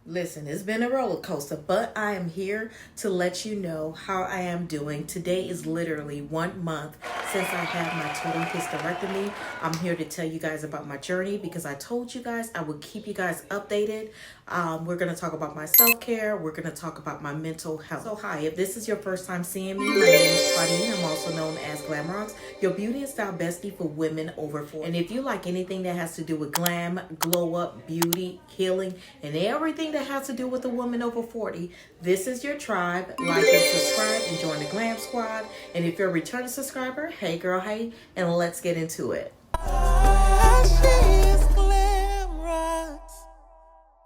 Listen, it's been a roller coaster, but I am here to let you know how I am doing. Today is literally 1 month since I had my total hysterectomy. I'm here to tell you guys about my journey because I told you guys I would keep you guys updated. We're going to talk about my self-care. We're going to talk about my mental health. So hi, if this is your first time seeing me, my name is Claudine. I'm also known as Glamrox, your beauty and style bestie for women over 40. And if you like anything that has to do with glam, glow up, beauty, healing, and everything that has to do with a woman over 40, this is your tribe. Like and subscribe and join the Glam Squad. And if you're a returning subscriber, hey girl, hey, and let's get into it.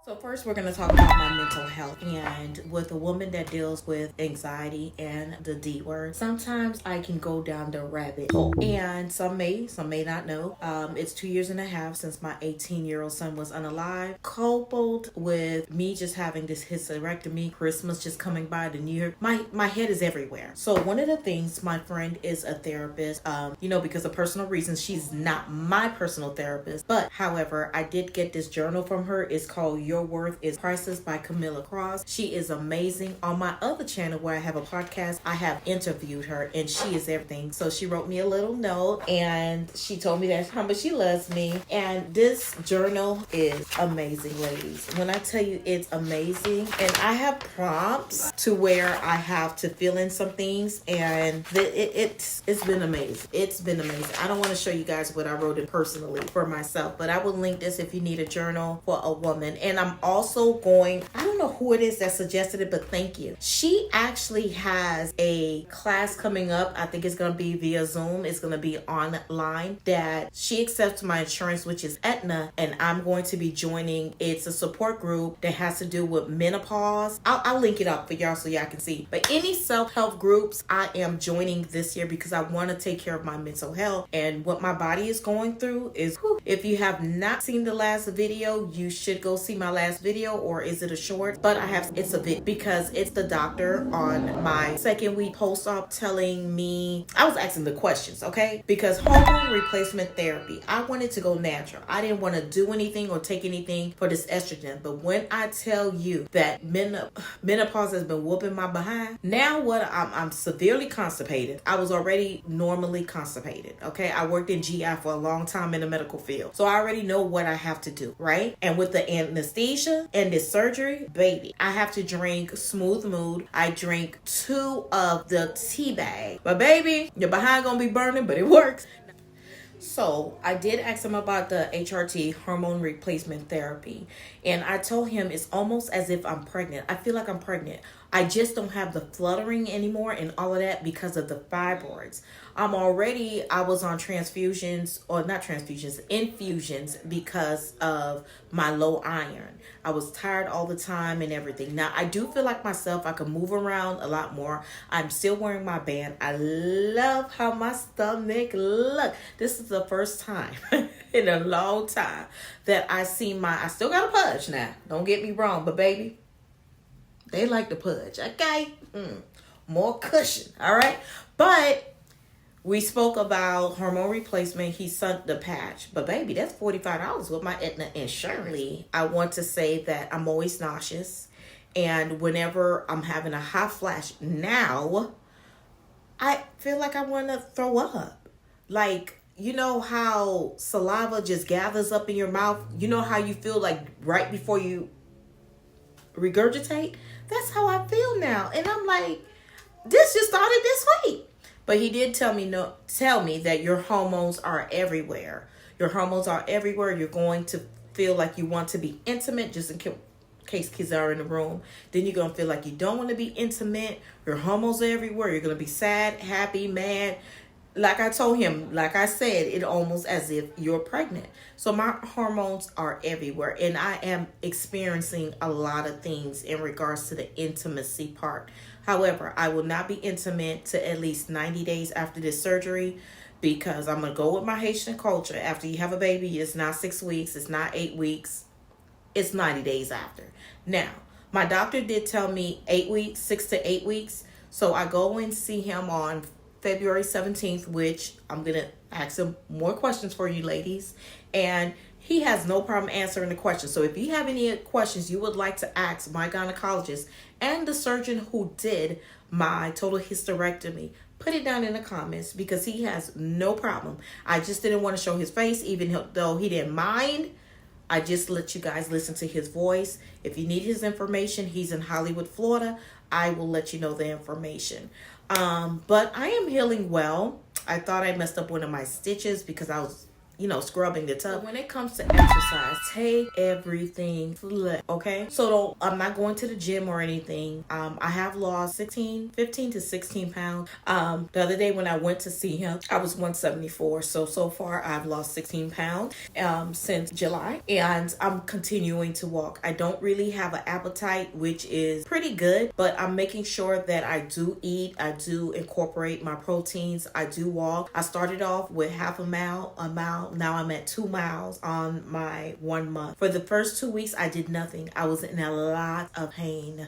So first we're going to talk about my mental health. And with a woman that deals with anxiety and the D word, sometimes I can go down the rabbit hole. And some may not know. It's 2.5 years since my 18-year-old son was unalive, coupled with me just having this hysterectomy, Christmas just coming by, the New Year. My head is everywhere. So one of the things, my friend is a therapist, because of personal reasons, she's not my personal therapist. But however, I did get this journal from her. It's called Your Worth is Priceless by Camilla Cross. She is amazing. On my other channel where I have a podcast, I have interviewed her and she is everything. So she wrote me a little note and she told me that how much she loves me. And this journal is amazing, ladies. When I tell you it's amazing, and I have prompts to where I have to fill in some things, and it's been amazing. It's been amazing. I don't want to show you guys what I wrote it personally for myself, but I will link this if you need a journal for a woman. And I'm also going, I don't know who it is that suggested it, but thank you. She actually has a class coming up. I think it's going to be via Zoom. It's going to be online, that she accepts my insurance, which is Aetna, and I'm going to be joining. It's a support group that has to do with menopause. I'll link it up for y'all so y'all can see. But any self-help groups I am joining this year because I want to take care of my mental health and what my body is going through is, if you have not seen the last video, you should go see my last video. Or is it a short? But it's a video because it's the doctor on my second week post-op telling me, I was asking the questions, okay? Because hormone replacement therapy, I wanted to go natural. I didn't want to do anything or take anything for this estrogen. But when I tell you that menopause has been whooping my behind, now I'm severely constipated. I was already normally constipated, okay? I worked in GI for a long time in the medical field. So I already know what I have to do, right? And with the anesthesia and this surgery, baby, I have to drink Smooth Mood. I drink 2 of the tea bag. But baby, your behind gonna be burning, but it works. So I did ask him about the HRT, hormone replacement therapy. And I told him it's almost as if I'm pregnant. I feel like I'm pregnant. I just don't have the fluttering anymore and all of that because of the fibroids. I was on infusions because of my low iron. I was tired all the time and everything. Now, I do feel like myself. I can move around a lot more. I'm still wearing my band. I love how my stomach look. This is the first time in a long time that I still got a pudge now. Don't get me wrong, but baby, they like the pudge, okay? More cushion, all right? But we spoke about hormone replacement. He sent the patch. But baby, that's $45 with my Aetna insurance. I want to say that I'm always nauseous. And whenever I'm having a hot flash now, I feel like I want to throw up. Like, you know how saliva just gathers up in your mouth? You know how you feel like right before you regurgitate? That's how I feel now. And I'm like, this just started this week. But he did tell me that your hormones are everywhere. Your hormones are everywhere. You're going to feel like you want to be intimate, just in case kids are in the room. Then you're going to feel like you don't want to be intimate. Your hormones are everywhere. You're going to be sad, happy, mad. Like I told him, like I said, it almost as if you're pregnant. So my hormones are everywhere. And I am experiencing a lot of things in regards to the intimacy part. However, I will not be intimate to at least 90 days after this surgery because I'm going to go with my Haitian culture. After you have a baby, it's not 6 weeks. It's not 8 weeks. It's 90 days after. Now, my doctor did tell me 8 weeks, 6 to 8 weeks. So I go and see him on February 17th, which I'm going to ask him more questions for you ladies. And He has no problem answering the questions. So if you have any questions you would like to ask my gynecologist and the surgeon who did my total hysterectomy, put it down in the comments, because he has no problem. I just didn't want to show his face, even though he didn't mind. I just let you guys listen to his voice. If you need his information, he's in Hollywood, Florida. I will let you know the information. But I am healing well. I thought I messed up one of my stitches because I was, scrubbing the tub. When it comes to exercise, take everything slow, okay? So I'm not going to the gym or anything. I have lost 15 to 16 pounds. The other day when I went to see him, I was 174. So far I've lost 16 pounds since July, and I'm continuing to walk. I don't really have an appetite, which is pretty good, but I'm making sure that I do eat. I do incorporate my proteins. I do walk. I started off with half a mile. Now I'm at 2 miles on my 1 month. For the first 2 weeks, I did nothing. I was in a lot of pain.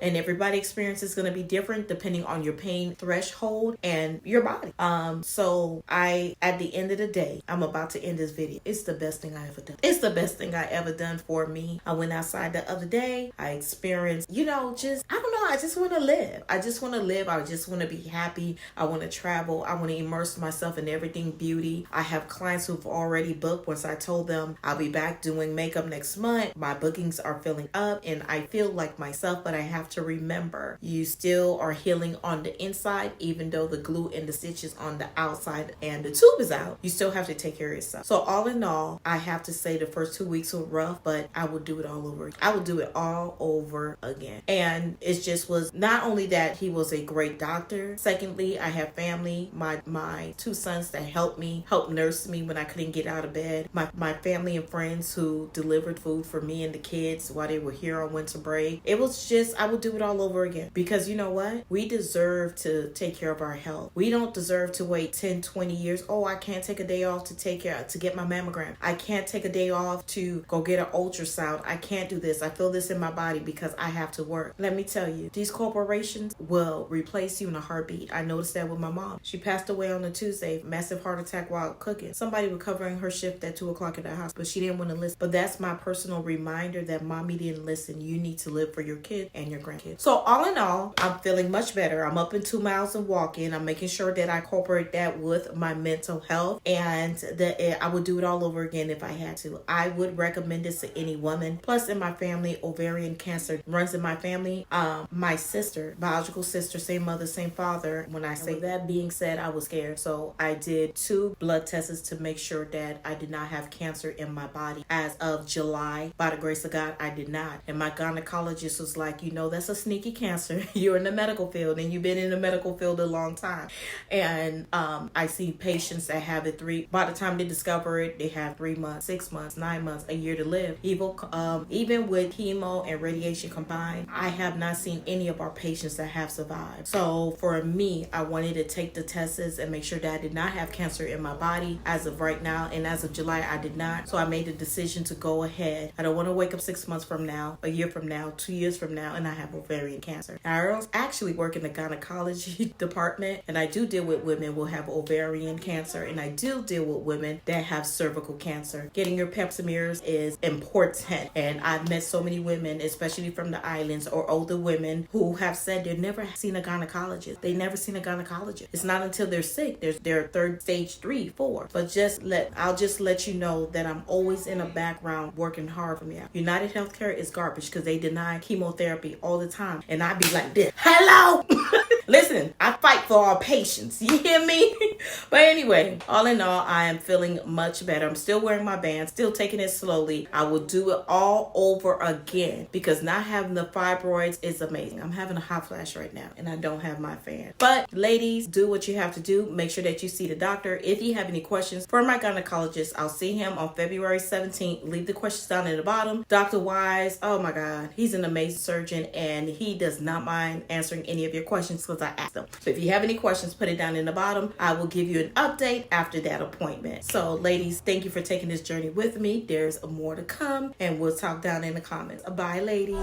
And everybody's experience is going to be different depending on your pain threshold and your body. So at the end of the day, I'm about to end this video. It's the best thing I ever done. It's the best thing I ever done for me. I went outside the other day. I experienced, I don't know. I just want to live. I just want to live. I just want to be happy. I want to travel. I want to immerse myself in everything beauty. I have clients who've already booked. Once I told them I'll be back doing makeup next month, my bookings are filling up and I feel like myself, but I have to remember, you still are healing on the inside, even though the glue and the stitches on the outside and the tube is out. You still have to take care of yourself. So all in all, I have to say the first 2 weeks were rough, but I will do it all over. I will do it all over again. And it just was not only that he was a great doctor. Secondly, I have family, my 2 sons that helped nurse me when I couldn't get out of bed. My family and friends who delivered food for me and the kids while they were here on winter break. It was just, I would do it all over again, because you know what? We deserve to take care of our health. We don't deserve to wait 10, 20 years. Oh, I can't take a day off to get my mammogram. I can't take a day off to go get an ultrasound. I can't do this. I feel this in my body because I have to work. Let me tell you, these corporations will replace you in a heartbeat. I noticed that with my mom. She passed away on a Tuesday, massive heart attack while cooking. Somebody was covering her shift at 2 o'clock at the hospital, but she didn't want to listen. But that's my personal reminder that mommy didn't listen. You need to live for your kid and your grandkids. So all in all, I'm feeling much better. I'm up in 2 miles and walking. I'm making sure that I incorporate that with my mental health, and that I would do it all over again if I had to. I would recommend this to any woman. Plus, in my family, ovarian cancer runs in my family. My sister, biological sister, same mother, same father. When I say that being said, I was scared. So I did 2 blood tests to make sure that I did not have cancer in my body. As of July, by the grace of God, I did not. And my gynecologist was like, that's a sneaky cancer. You're in the medical field and you've been in the medical field a long time. And I see patients that have it by the time they discover it, they have 3 months, 6 months, 9 months, a year to live. Even with chemo and radiation combined, I have not seen any of our patients that have survived. So for me, I wanted to take the tests and make sure that I did not have cancer in my body as of right now. And as of July, I did not. So I made the decision to go ahead. I don't want to wake up 6 months from now, a year from now, 2 years from now, and I have ovarian cancer. I actually work in the gynecology department, and I do deal with women who have ovarian cancer, and I do deal with women that have cervical cancer. Getting your pap smears is important. And I've met so many women, especially from the islands or older women, who have said they've never seen a gynecologist. They never seen a gynecologist. It's not until they're sick. They're third stage 3, 4. But I'll just let you know that I'm always in the background working hard for me. United Healthcare is garbage because they deny chemotherapy all the time. And I be like this, hello? Listen, I fight for our patients. You hear me? But anyway, all in all, I am feeling much better. I'm still wearing my band, still taking it slowly. I will do it all over again because not having the fibroids is amazing. I'm having a hot flash right now and I don't have my fan. But ladies, do what you have to do. Make sure that you see the doctor. If you have any questions for my gynecologist, I'll see him on February 17th. Leave the questions down in the bottom. Dr. Wise, oh my God, he's an amazing surgeon and he does not mind answering any of your questions because I asked them. So if you have any questions, put it down in the bottom. I will give you an update after that appointment. So ladies, thank you for taking this journey with me. There's more to come and we'll talk down in the comments. Bye, ladies.